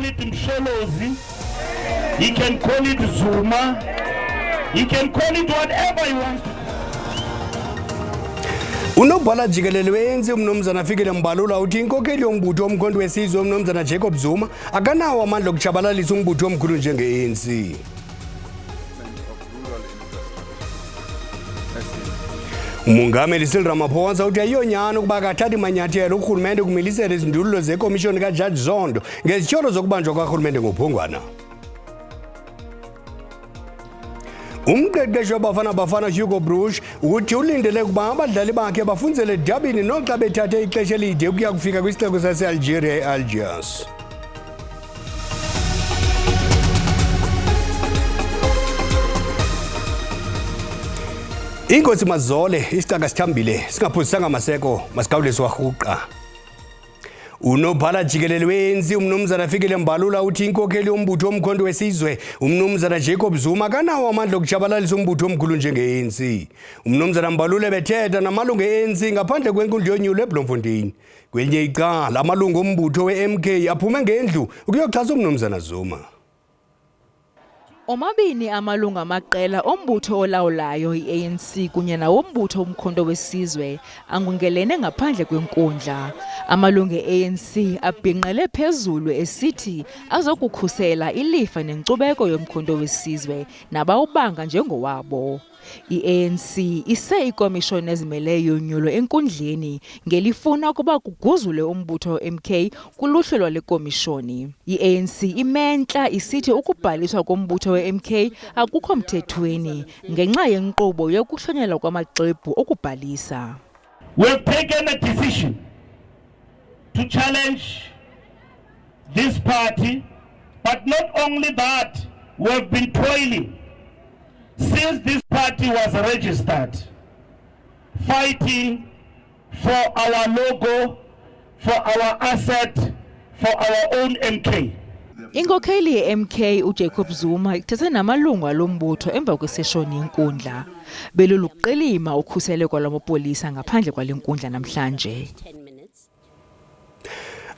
call it Msholozi, he can call it Zuma, he can call it whatever he wants. Unobhala jikelele wenzi umnomzana Fikile Mbalula uthi inkokheli yombutho omkhonto wesizwe umnomzana Jacob Zuma akanawo amandla okutshabalalisa umbutho omkhulu njenge-ANC. Umongameli Cyril Ramaphosa uthi ayiyonyani ukuba akathathi manyathelo urhulumente ukumilisela izindululo zekomishoni kaJudge Zondo ngezityholo zokubanjwa kwarhulumente ngophongwana. Umqeqeshi wabafana Hugo Bruce uthi ulindele ukuba abadlali bakhe bafunzele edabini noxa bethathe ixesha elide ukuya kufika kwisixeko sase-Algeria e-Algiers. Inkosi mazole isitaka sithambile singaphuzisanga maseko masikawuliswa rhuqa. Unobhala jikelele wenzi umnomzana Fikile Mbalula uthi inkokheli yombutho omkhonto wesizwe umnomzana Jacob Zuma kanawo amandla okutshabalalisa umbutho omkhulu njenge-ANC. Umnomzana Mbalula bethetha namalungu e-ANC ngaphandle kwenkundla yonyulo eBloemfontein. Kwelinye icala amalungu ombutho we-MK aphume ngendlu ukuyoxhasa umnomzana Zuma. Omabini amalungu amaqela ombutho olawulayo i-ANC kunye nawombutho omkhonto wesizwe angungelene ngaphandle kwenkundla. Amalungu e-ANC abhinqele phezulu esithi azokukhusela ilifa nenkcubeko yomkhonto wesizwe nabawubanga njengowabo. I-ANC ise ikomishoni ezimeleyo yonyulo enkundleni ngelifuna ukuba kuguzule umbutho MK kuluhlu lwale komishoni. I-ANC imentla isithi ukubhaliswa kombutho we-MK akukho mthethweni ngenxa yenkqubo yokuhlonyelwa kwamaxwebhu okubhalisa. We have taken a decision to challenge this party, but not only that, we have been toiling since this party was registered, fighting for our logo, for our asset, for our own MK. Inkokheli ye-MK uJacob Zuma ithethe namalungu alombutho emva kweseshoni yenkundla. Beluluqilima ukhuseleko lwamapolisa ngaphandle kwale nkundla namhlanje.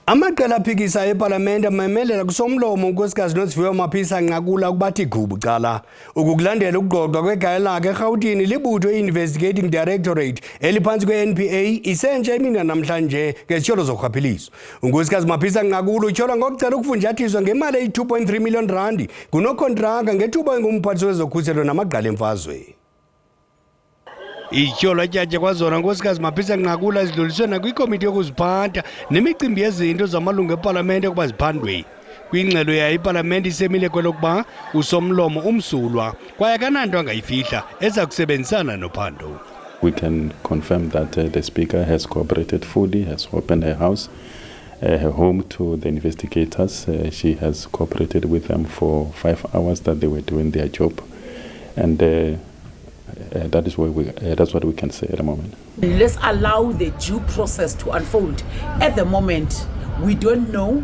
Amaqela aphikisa eParliament amemelela kusomlomo unkosikazi Nosiviwe Maphisa Nqakula ukubathi gubu cala ukukulandela ukugqogqwa kwekhaya lakhe eRhawutini libutho i-Investigating Directorate eliphantsi kwe-NPA isentsha emina namhlanje ngezityholo zorhwaphilizo. Unkosikazi Maphisa Nqakula utyholwa ngokucela ukufunjathiswa ngemali eyi-2.3 million rand ngunokontraka ngethuba engumphathiswa wezokhuselo namagqala emfazwe. Ityholo tyatya kwazona nkosikazi Maphisa Nqakula zidluliswe nakwikomiti yokuziphatha nemicimbi yezinto zamalungu eParliament ukuba ziphandwe. Kwingxelo yayo iParliament isemile kwelokuba usomlomo umsulwa kwaye akananto angayifihla eza kusebenzisana nophando. We can confirm that the Speaker has cooperated fully, has opened her house, her home to the investigators. She has cooperated with them for 5 hours that they were doing their job. And that's what we can say at the moment. Let's allow the due process to unfold. At the moment, we don't know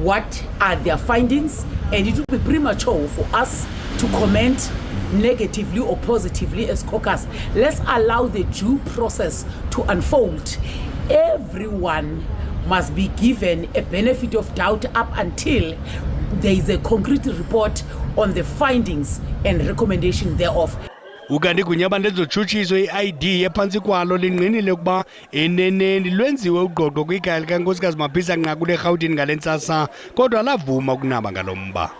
what are their findings, and it would be premature for us to comment negatively or positively as caucus. Let's allow the due process to unfold. Everyone must be given a benefit of doubt up until there is a concrete report on the findings and recommendation thereof. Ukanti kunyabantu ezotshutshiso i-ID ephantsi kwalo linqinile ukuba eneneni lwenziwe ugqogqo kwikhaya likankosikazi Maphisa Nqakula eRhawutini ngale ntsasa kodwa lavuma ukunaba ngalo mba.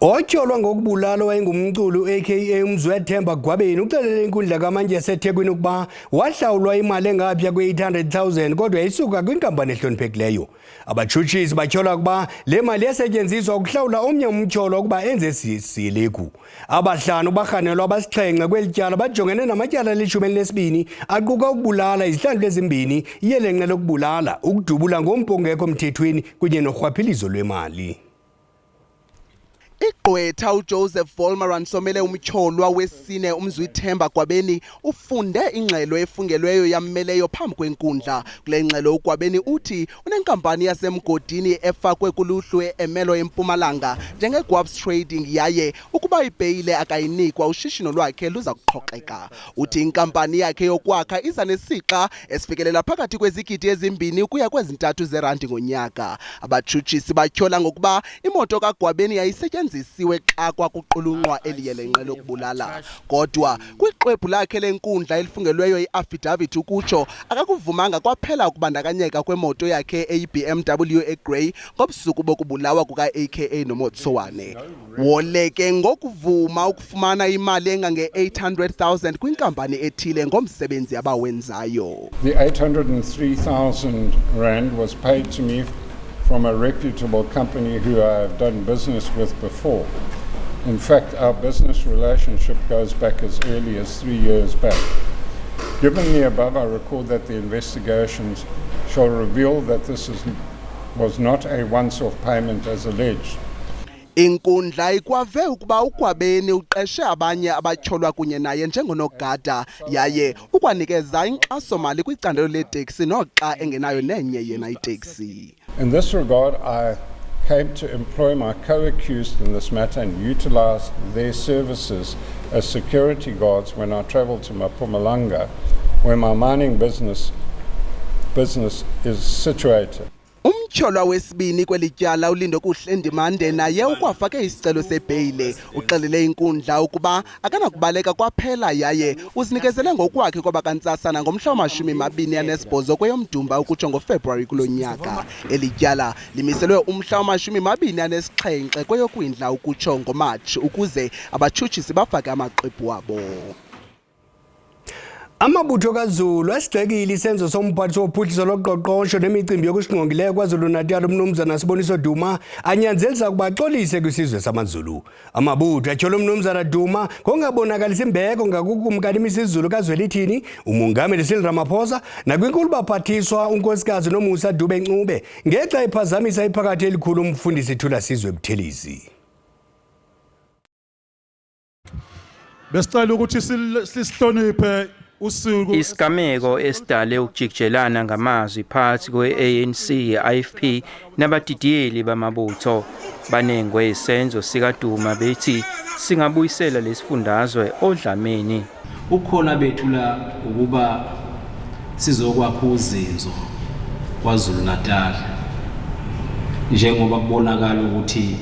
Otyholwa ngokubulala wayengumculi aka uMzwethemba Gwabeni uxelele inkundla kamanje yaseThekwini ukuba wahlawulwa imali engaphaya kwe-800,000 kodwa yayisuka kwinkampani ehloniphekileyo. Abatshutshisi batyholwa ukuba le mali yasetyenziswa ukuhlawula omnye umtyholwa ukuba enze sisileku. Abahlanu barhanelwa abasixhenxe kweli tyala bajongene namatyala ali-12 aquka ukubulala izihlandlo ezimbini, iyelenqe lokubulala, ukudubula ngompongekho mthethweni kunye norhwaphilizo lwemali. Igqwetha uJoseph Volmaran somele umtyholwa wesine uMzwithemba Gwabeni ufunde ingxelo efungelweyo yammeleyo phambi kwenkundla. Kule ngxelo uGwabeni uthi unenkampani yasemgodini efakwe kuluhlu emelo eMpumalanga njengeGwabs Trading yaye ukuba ibheyile akayinikwa ushishino lwakhe luza kuqhoqeka. Uthi inkampani yakhe yokwakha iza nesixa esifikelela phakathi kwezigidi ezimbini ukuya kwezintathu zerandi ngonyaka. Abatshutshisi batyhola ngokuba imoto kaGwabeni yayisetyenzisiwe xa kwakuqulunqwa eliyelenqe lokubulala. Kodwa kwiqwebhu lakhe lenkundla elifungelweyo iafidavit ukutsho akakuvumanga kwaphela ukubandakanyeka kwemoto yakhe eyiBMW eGrey ngobusuku bokubulawa kuka-AKA noMotsowane. Woleke ngokuvuma ukufumana imali engange-800,000 kwinkampani ethile ngomsebenzi abawenzayo. The 803,000 rand was paid to me from a reputable company who I have done business with before. In fact, our business relationship goes back as early as 3 years back. Given the above, I record that the investigations shall reveal that was not a once-off payment as alleged. Inkundla ikwave ukuba uGwabeni uqeshe abanye abatyholwa kunye naye njengonogada yaye ukwanikeza inkxaso-mali kwicandelo leteksi noxa engenayo nenye yena iteksi. In this regard, I came to employ my co-accused in this matter and utilized their services as security guards when I traveled to Mpumalanga, where my mining business is situated. Umtyholwa wesibini kwelityala uLindo Kuhle Ndimande naye ukwafake isicelo sebheyile. Uxelele inkundla ukuba akanakubaleka kwaphela yaye uzinikezele ngokwakhe kwabakantsasana ngomhla wama-28 kweyoMdumba ukutsho ngoFebruwari kulo nyaka. Elityala limiselwe umhla wama-27 kweyoKwindla ukutsho ngoMatshi ukuze abatshutshisi bafake amaxwebhu wabo. Amabutho kaZulu asigxekile isenzo somphathi wophuhliso loqoqosho nemicimbi yokusingqongileyo KwaZulu-Natal uMnumzana Siboniso Duma anyanzelisa ukuba axolise kwisizwe samaZulu. Amabutho atyhola uMnumzana Duma ngongabonakalisa imbeko ngakukumkani isiZulu kaZwelithini, uMongameli Cyril Ramaphosa nakwinkulu baphathiswa uNkosikazi Nomusa Dube Ncube ngexa iphazamisa iphakathi elikhulu umfundisi Thula Sizwe Buthelezi. Besicela ukuthi sihloniphe isigameko esidale ukujikijelana ngamazwi phakathi kwe-ANC, i-IFP nabadidiyeli bamabutho banengwe isenzo sikaDuma bethi singabuyisela lesifundazwe odlameni. Ukhona bethula ukuba sizokwakha uzinzo KwaZulu-Natal njengoba kubonakala ukuthi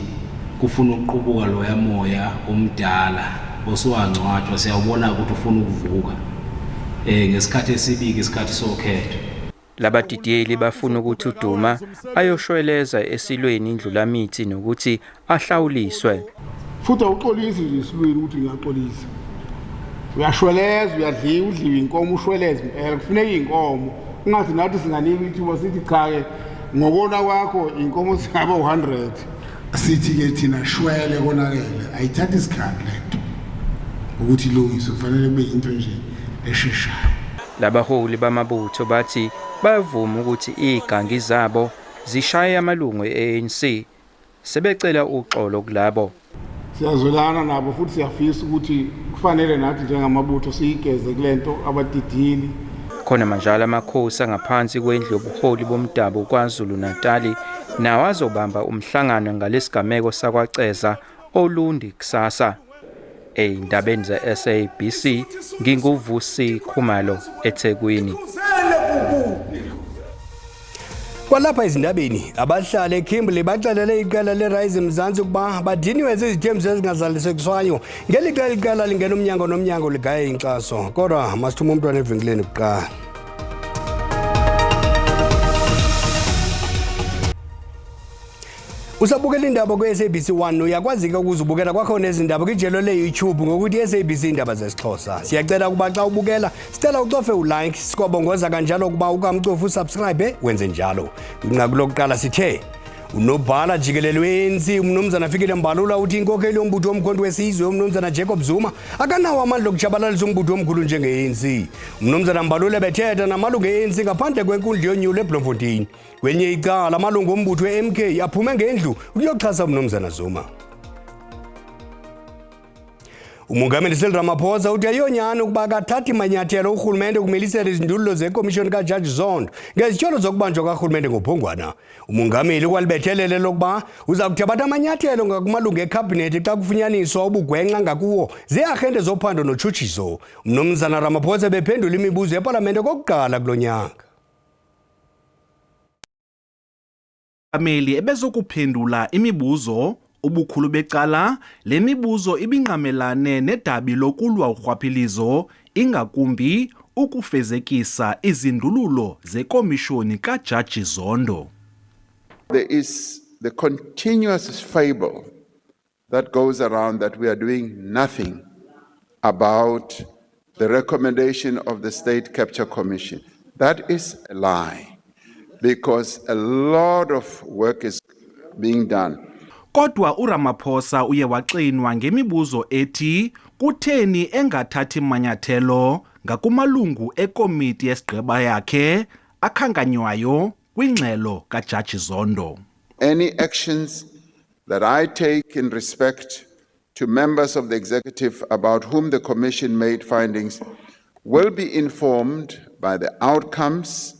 kufuna ukuqubuka loya moya omdala oswangcwatshwa siyawubona ukuthi ufuna ukuvuka ngesikhathi esibiki isikhathi sokhetho. Labadidiyeli bafuna ukuthi uDuma ayoshweleza esilweni indlulamithi nokuthi ahlawuliswe. Futhi awuxolisi nje isilweni ukuthi ngiyaxolisa. Uyashweleza, uyadliwa, udliwa inkomo ushweleza impela kufuneka inkomo. Ungathi nathi singanika ithuba sithi cha-ke ngokona kwakho inkomo singaba 100. Sithi ke thina shwele konakele ayithatha isikhathi lento ukuthi ilungiswe kufanele kube into nje esheshayo. Labaholi bamabutho bathi bavuma ukuthi igangi zabo zishaye amalungu e-ANC sebecela uxolo kulabo. Siyazwelana nabo futhi siyafisa ukuthi kufanele nathi njengamabutho siyigeze kulento abadidiyeli. Khona manjalo amakhosi angaphansi kwendlu yobuholi bomdabu KwaZulu-Natal nawo azobamba umhlangano ngalesigameko sakwaCeza olundi kusasa. Eindabeni ze-SABC nginguvusi Khumalo eThekwini. Kwalapha ezindabeni abahlali eKimberley baxelele iqela leRise Mzansi ukuba badiniwe zizithembiso ezingazalisekiswayo ngelixa iqela lingena umnyango nomnyango ligaya inkxaso. Kodwa masithuma umntwana evenkileni kuqala. Usabukela indaba kwe-SABC 1 uyakwazi-ke ukuzibukela kwakhona ezindaba kwijelo le-YouTube ngokuthi SABC Iindaba zesiXhosa. Siyacela ukuba xa ubukela sicela ucofe ulike, sikwabongoza kanjalo ukuba ukamcofa usubscribe wenze njalo. Kwinqaku lokuqala sithe unobhala jikelele we-ANC uMnumzana Fikile Mbalula uthi inkokheli yombutho womkhonto wesizwe uMnumzana Jacob Zuma akanawo amandla okutshabalalisa umbutho omkhulu njenge-ANC. uMnumzana Mbalula bethetha namalungu e-ANC ngaphandle kwenkundla yonyulo eBloemfontein. Kwenye icala amalungu ombutho we-MK aphume ngendlu ukuyoxhasa uMnumzana Zuma. Umongameli Cyril Ramaphosa uthi ayonyani ukuba akathathi manyathelo urhulumente ukumelisela izindululo zekomishoni kaJaji Zondo ngezityholo zokubanjwa karhulumente ngophongwana. Umongameli ukwalibethelele lokuba uza kuthabatha amanyathelo ngakumalungu ekhabhinethi xa kufunyaniswa ubugwenxa ngakuwo ziarhente zophando notshutshiso. Umnumzana Ramaphosa bephendula imibuzo epalamente kokuqala kulo nyaka. Umongameli ebezokuphendula imibuzo ubukhulu becala le mibuzo ibinqamelane nedabi lokulwa urhwaphilizo ingakumbi ukufezekisa izindululo zekomishoni kaJaji Zondo. There is the continuous fable that goes around that we are doing nothing about the recommendation of the State Capture Commission. That is a lie, because a lot of work is being done. Kodwa uRamaphosa uye waxinwa ngemibuzo ethi kutheni engathathi manyathelo ngakumalungu ekomiti yesigqeba yakhe akhankanywayo kwingxelo kaJaji Zondo. Any actions that I take in respect to members of the executive about whom the commission made findings will be informed by the outcomes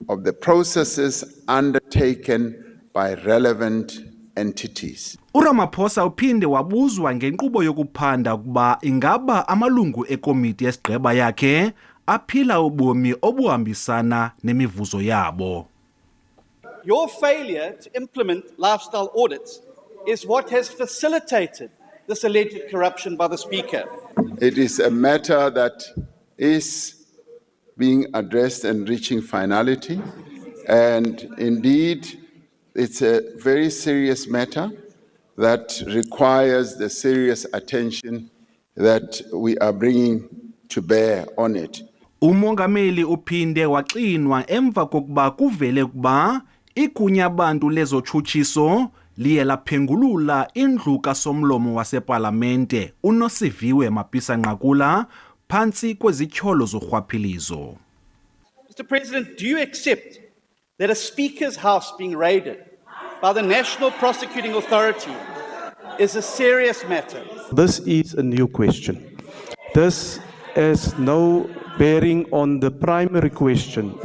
of the processes undertaken by relevant entities. uRamaphosa uphinde wabuzwa ngenkqubo yokuphanda ukuba ingaba amalungu ekomiti yesigqeba yakhe aphila ubomi obuhambisana nemivuzo yabo. Your failure to implement lifestyle audits is what has facilitated this alleged corruption by the Speaker. It is a matter that is being addressed and reaching finality, and indeed it's a very serious matter that requires the serious attention that we are bringing to bear on it. Umongameli uphinde waxinwa emva kokuba kuvele ukuba igunya abantu lezotshutshiso liye laphengulula indlu kasomlomo wasepalamente uNosiviwe Mapisa-Nqakula phantsi kwezityholo zorhwaphilizo. Mr. President, do you accept that a Speaker's house being raided by the National Prosecuting Authority is a serious matter? This is a new question. This has no bearing on the primary question.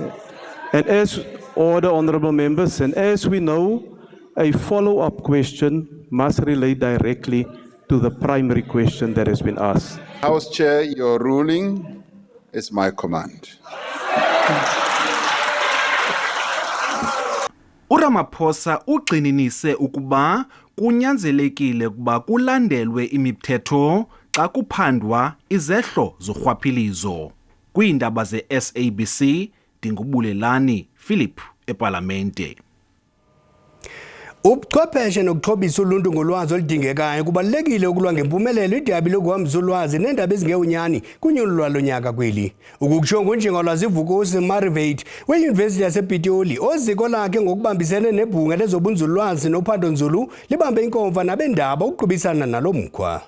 And as order, honourable members, and as we know, a follow-up question must relate directly to the primary question that has been asked. House Chair, your ruling is my command. uRamaphosa ugxininise ukuba kunyanzelekile ukuba kulandelwe imithetho xa kuphandwa izehlo zorhwaphilizo. Kwiindaba ze-SABC, Dingubulelani Philip epalamente. Ubuchwepheshe nokuxhobisa uluntu ngolwazi oludingekayo kubalulekile ukulwa ngempumelelo idabi lokuhambisa ulwazi neendaba ezingeyonyani kunyulo lwalo nyaka kweli. Ukukutsho ngunjingalwazi Vukosi Marivate weYunivesithi yasePitoli oziko lakhe ngokubambisene nebhunga lezobunzululwazi nophando-nzulu libambe inkomfa nabendaba ukuqhubisana nalo mkhwa.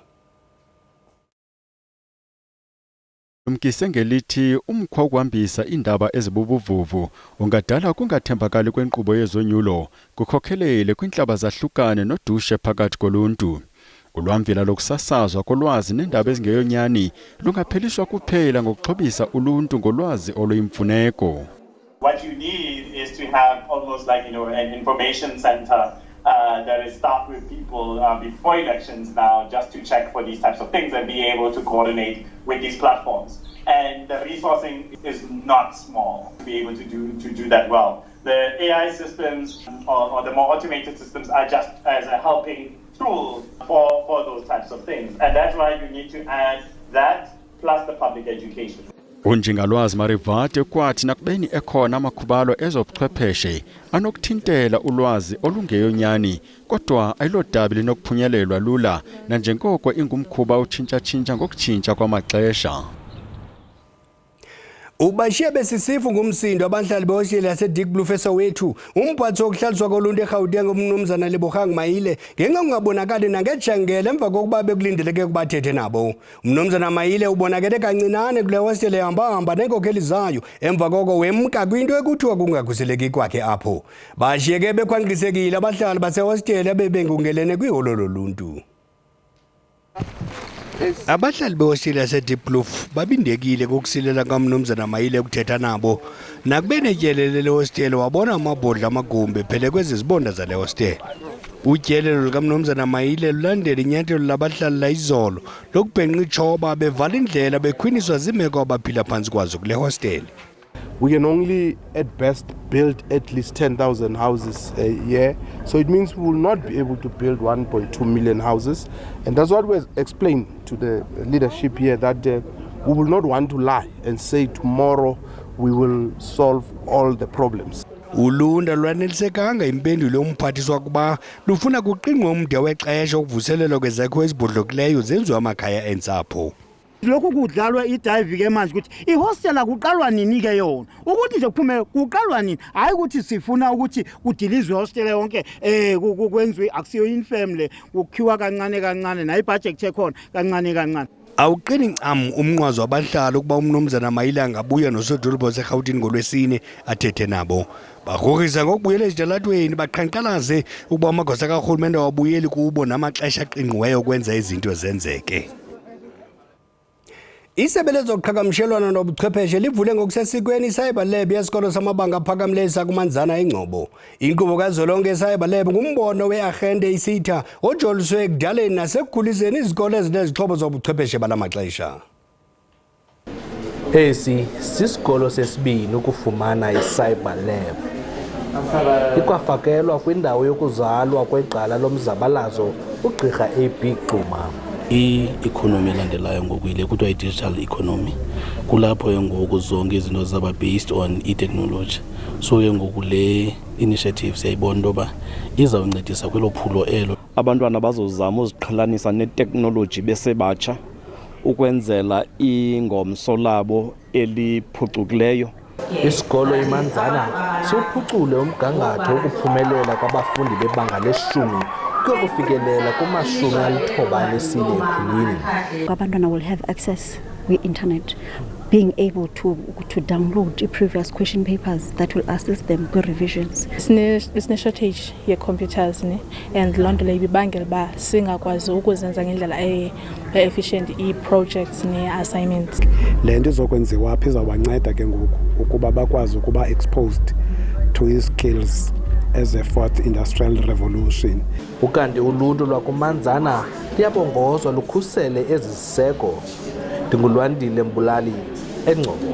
Umkise ngelithi umkhwa wokuhambisa indaba ezibubuvuvu ungadala kungathembakali kwenkqubo yezonyulo kukhokhelele kwintlaba zahlukane nodushe phakathi koluntu. Ulwamvila lokusasazwa kolwazi neendaba ezingeyonyani lungapheliswa kuphela ngokuxhobisa uluntu ngolwazi oluyimfuneko. What you need is to have almost like, an information center that is staffed with people before elections now just to check for these types of things and be able to coordinate with these platforms. And the resourcing is not small to be able to do that well. The AI systems or the more automated systems are just as a helping tool for those types of things. And that's why you need to add that plus the public education. Unjingalwazi Marivate kwathi nakubeni ekhona amakhubalo ezobuchwepheshe anokuthintela ulwazi olungeyonyani kodwa ayilodabi linokuphunyelelwa lula nanjengoko ingumkhuba utshintsha-tshintsha ngokutshintsha kwamaxesha. Ubashiye besisifu ngumsindo abanhlali beHostile yaseDick Blue Fesowethu umphathi wokuhlaliswa koluntu eGauteng umnumzana Lebogang Mayile ngenxa ungabonakali nangejangele emva kokuba bekulindeleke kubathethe nabo. Umnumzana Mayile ubonakele kancinane kule hostile ehamba nenkokheli zayo emva koko wemka kwinto ekuthiwa kungakhuseleki kwakhe apho. Bashiyeke bekhwanqisekile abahlali basehostile abebengungelene kwiholo loluntu. Abahlali behostile yaseDeepkloof babindekile kokusilela kaMnumzana Mayile ukuthetha nabo nakubene tyelele le hostel wabona amabhodla amagumbi phele kwezi zibonda zale hostel. Utyelelo likaMnumzana Mayile lulandela inyathelo labahlali la izolo lokubhenqa ichoba bevala indlela bekhwiniswa zimeko abaphila phansi kwazo kule hostel. We can only at best build at least 10,000 houses a year. So it means we will not be able to build 1.2 million houses. And that's what we explained to the leadership here, that we will not want to lie and say tomorrow we will solve all the problems. Ulunda lwanelisekanga impendulo yomphathiswa kuba lufuna kuqingqwa umde wexesha ukuvuselelwa kwezakhiwo ezibhodlokileyo zenziwa amakhaya entsapho. Lokhu kudlalwa idive ke manje ukuthi ihostel akuqalwa nini ke yona ukuthi nje kuphume kuqalwa nini hayi ukuthi sifuna ukuthi kudilizwe hostel yonke kwenziwe akusiyo infirm le ukukhiwa kancane kancane nayi budget ekhona kancane kancane. Awuqini ncam umnqwazi wabahlali ukuba uMnumzana Mayile angabuya nosodolophu waseGauteng ngolwesine athethe nabo. Bagrogrisa ngokubuyela ezitalatweni baqhankqalaze ukuba amagosa karhulumente wabuyeli kubo namaxesha aqingqiweyo ukwenza izinto zenzeke. Isebe lezoqhagamshelwano nobuchwepheshe livule ngokusesikweni iCyber Lab yesikolo samabanga aphakamileyo sakuManzana eNgcobo. Inkqubo kazwelonke yeCyber Lab ngumbono wearhente isitha ojoliswe ekudaleni nasekukhuliseni izikolo ezinezixhobo zobuchwepheshe bala maxesha. Esi sisikolo sesibini ukufumana iCyber Lab. Ikwafakelwa kwindawo yokuzalwa kweqala lomzabalazo ugqirha AB Gquma. I-economy elandelayo ngokuyile kuthiwa i-digital economy kulapho ke ngoku zonke izinto zaba based on i-technology. So ke ngoku le initiative siyayibona into yoba izawuncedisa kwelo phulo elo. Abantwana bazozama uziqhelanisa ne-technology besebatsha ukwenzela ingomso labo eliphucukileyo. Isikolo iManzana siwuphucule umgangatho ukuphumelela kwabafundi bebanga leshumi kuyokufikelela kumashumi alithoba anesine ekhulwini. Abantwana will have access with internet, being able to download previous question papers that will assist them with revisions. Shortage ye-computers and loo nto leyo ibibangela uba singakwazi ukuzenza ngendlela efficient i-projects ne-assignments. Le nto izokwenziwa apha izawubanceda ke ngoku ukuba bakwazi ukuba exposed to i-skills as a fourth industrial revolution. Ukanti uluntu lwakuManzana liyabongozwa lukhusele ezi ziseko. Ndingulwandile Mbulali eNgcobo.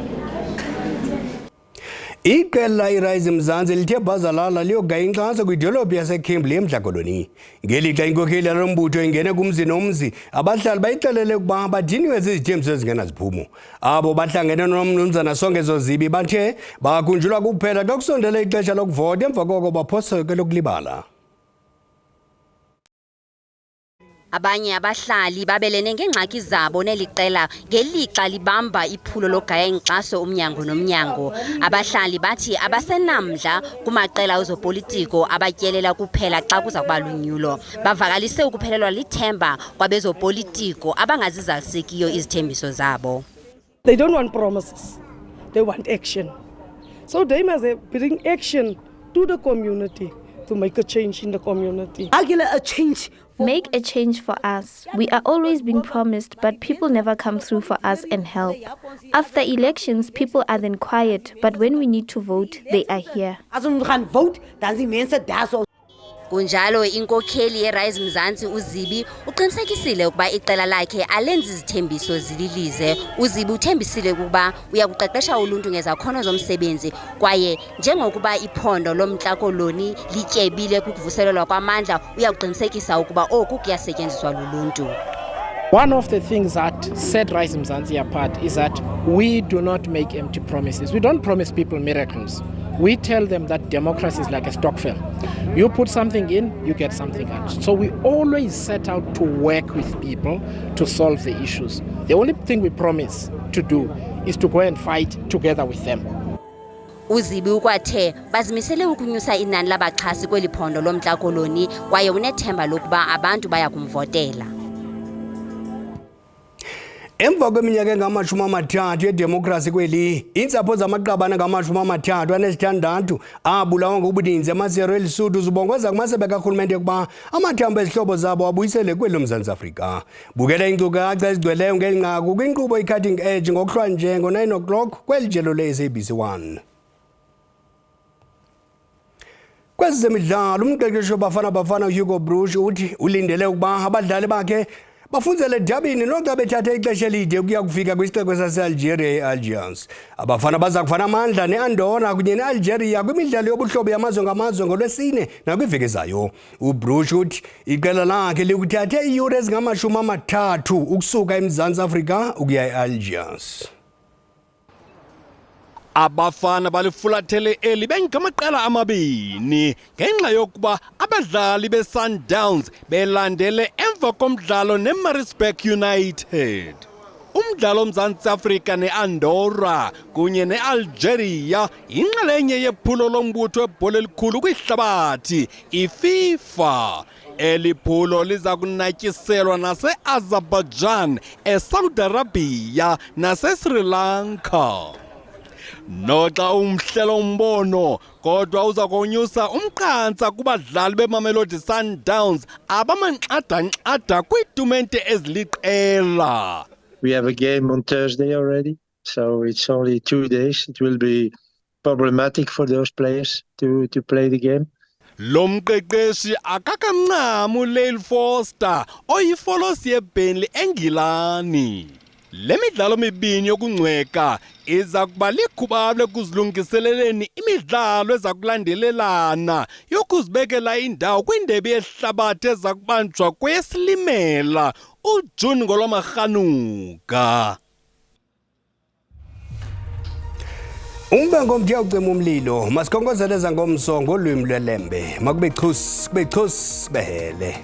Iqela iRise Mzansi lithe bhazalala liyogaya inkxaso kwidolophu yaseKimberley eMdlakoloni. Ngelixa inkokheli yalo mbutho ingene kumzi nomzi, abahlali bayixelele ukuba badiniwe zizithembiso ezingenaziphumo. Abo bahlangene noMnumzana Songezo Zibi bathe bakunjulwa kuphela xa kusondele ixesha lokuvota emva koko baphoseke lokulibala. Abanye abahlali babelene ngengxaki zabo neliqela ngelixa libamba iphulo logaya inkxaso umnyango nomnyango. Abahlali bathi abasenamdla kumaqela ezopolitiko abatyelela kuphela xa kuza kuba lunyulo. Bavakalise ukuphelelwa lithemba kwabezopolitiko abangazizalisekiyo izithembiso zabo. They don't want promises, they want action. So they must bring action to the community to make a change in the community. Make a change for us. We are always being promised, but people never come through for us and help. After elections, people are then quiet, but when we need to vote, they are here. Kunjalo inkokheli yeRise Mzansi uZibi uqinisekisile ukuba iqela lakhe alenzi izithembiso zililize. uZibi uthembisile ukuba uyakuqeqesha uluntu ngezakhono zomsebenzi kwaye njengokuba iphondo loMntla Koloni lityebile kukuvuselelwa kwamandla uyakuqinisekisa ukuba oku kuyasetyenziswa luluntu. One of the things that set Rise Mzansi apart is that we do not make empty promises. We don't promise people miracles. We tell them that democracy is like a stokvel. You put something in, you get something out. So we always set out to work with people to solve the issues. The only thing we promise to do is to go and fight together with them. uZibi ukwathe bazimisele ukunyusa inani labaxhasi kweli phondo loMntla Koloni kwaye unethemba lokuba abantu baya kumvotela. Emva kweminyaka engamashumi amathathu yedemokrasi kweli, iintsapho zamaqabane ngamashumi amathathu anesithandathu abulawa ngobuninzi emasero elisuthu zibongoza kumasebe karhulumente ukuba amathambo ezihlobo zabo abuyisele kweli Mzantsi Afrika. Bukela iinkcukacha ezigcweleyo ngeli nqaku kwinkqubo i-Cutting Edge ngokuhlwa nje ngo-9 o'clock kweli jelo le-SABC 1. Kwezi zemidlalo, umqeqeshi wabafana bafana Hugo Bruce uthi ulindele ukuba abadlali bakhe bafunzele edabini noxa bethathe ixesha elide ukuya kufika kwisixeko sase-Algeria e-Algiers. Abafana baza kufana amandla ne-Andorra kunye ne-Algeria kwimidlalo yobuhlobo yamazwe ngamazwe ngolwesine nakwiveki ezayo. uBruce uthi iqela lakhe likuthathe iiyure ezingama-30 ukusuka eMzantsi Afrika ukuya e-Algiers. Abafana balifulathele eli bengamaqela amabini ngenxa yokuba abadlali be-Sundowns belandele emva komdlalo ne-Maritzburg United. Umdlalo Mzantsi Afrika ne-Andorra kunye ne-Algeria inxalenye yephulo lombutho webhola elikhulu kwihlabathi iFIFA. Eli phulo liza kunatyiselwa nase-Azerbaijan, eSaudi Arabia nase-Sri Lanka. Noxa umhlelo umbono kodwa uza konyusa umqansa kubadlali beMamelodi Sundowns abamanxada-nxada kwiitumente eziliqela. We have a game on Thursday already, so it's only 2 days. It will be problematic for those players to play the game. Lo mqeqeshi akakamncamu Leil Foster oyifolosi yeBurnley eNgilani. Le midlalo mibini yokungcweka iza kuba likhubalo ekuzilungiseleleni imidlalo eza kulandelelana yokuzibekela indawo kwindebe yehlabathi eza kubanjwa kweyeSilimela uJuni ngolwamaRhanuka. Umbango omthiya ucima umlilo masikhongozeleza ngomso ngolwimi lwelembe makube chus behele.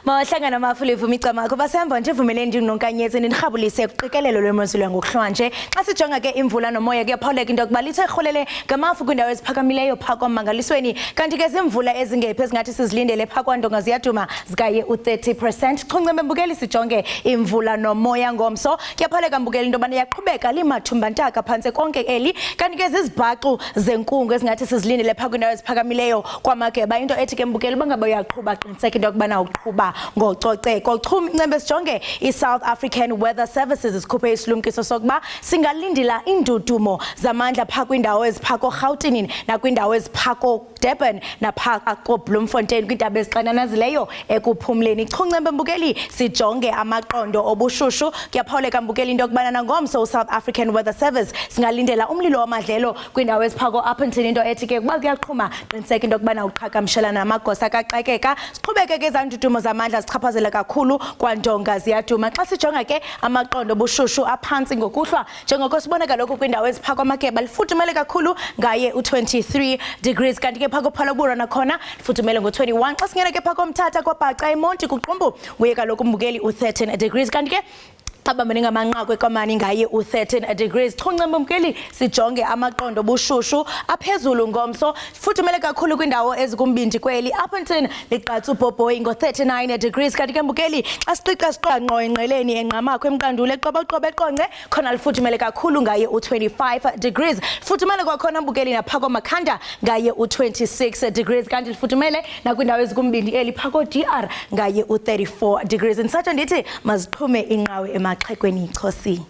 Mawahlangana amafulivu micamako basemva nje vumeleni ndinonkanyezi nirhabulise kuqikelelo lwemozulu ngokuhlwa nje xa sijonga ke imvula nomoya kuyaphawuleka into yokuba lithe rholele ngamafu kwindawo eziphakamileyo phaa kwamangalisweni kanti ke zimvula ezingephi ezingathi sizilindele phaa kwandonga ziyaduma zikaye u-30%. Chunce mbukeli sijonge imvula nomoya ngomso kuyaphawuleka mbukeli into yobana yaqhubeka limathumbantaka phantse konke eli kanti ke zizibhaxu zenkungu ezingathi sizilindele phaa kwindawo eziphakamileyo kwamageba into ethi ke mbukeli bangabe uyaqhuba qiniseka into yokubana uqhuba ngococeko. Ncembe sijonge i-South African Weather Services isikhuphe isilumkiso sokuba singalindela indudumo zamandla phaa kwindawo eziphaa koRhawutini nakwindawo eziphaa koDurban naphaa koBloemfontein kwiintaba ezixananazileyo ekuphumleni. Ncembe mbukeli sijonge amaqondo obushushu kuyaphawuleka mbukeli into yokubana nangomso u-South African Weather Service singalindela umlilo wamadlelo kwindawo eziphaa ko-Upington into ethi ke kuba kuyaqhuma qiniseka into yokubana uqhagamshelana namagosa kaxakeka. Siqhubeke ke ezandudumo zamandla zichaphazela kakhulu kwandonga ziyaduma xa sijonga ke amaqondo obushushu aphantsi ngokuhlwa njengoko sibona kaloku kwindawo eziphaa kwamageba lifudumele kakhulu ngaye u-23 degrees kanti ke phaa kophalobura nakhona lifudumele ngo-21. Xa singena ke phaa komthatha kwabhaca emonti kuqumbu uye kaloku mbukeli u-13 degrees kanti ke abambene ngamanqaku ekamani ngaye u-13 degrees. Ncembe mbukeli sijonge amaqondo obushushu aphezulu ngomso futhumele kakhulu kwindawo ezikumbindi kweli. Upington liqatsa ubhobhoyi ngo-39 degrees kanti ke mbukeli xa siqiqa siqanqo engqeleni enqamakho emqandule eqoboqobo eqonce khona lifuthumele kakhulu ngaye u-25 degrees. Futhumele kwakhona mbukeli naphaa koMakhanda ngaye u-26 degrees kanti lifuthumele nakwindawo ezikumbindi eli phaa ko-DR ngaye u-34 degrees. Ndisatsho ndithi maziqhume inqawe emaxhekweni ichosi.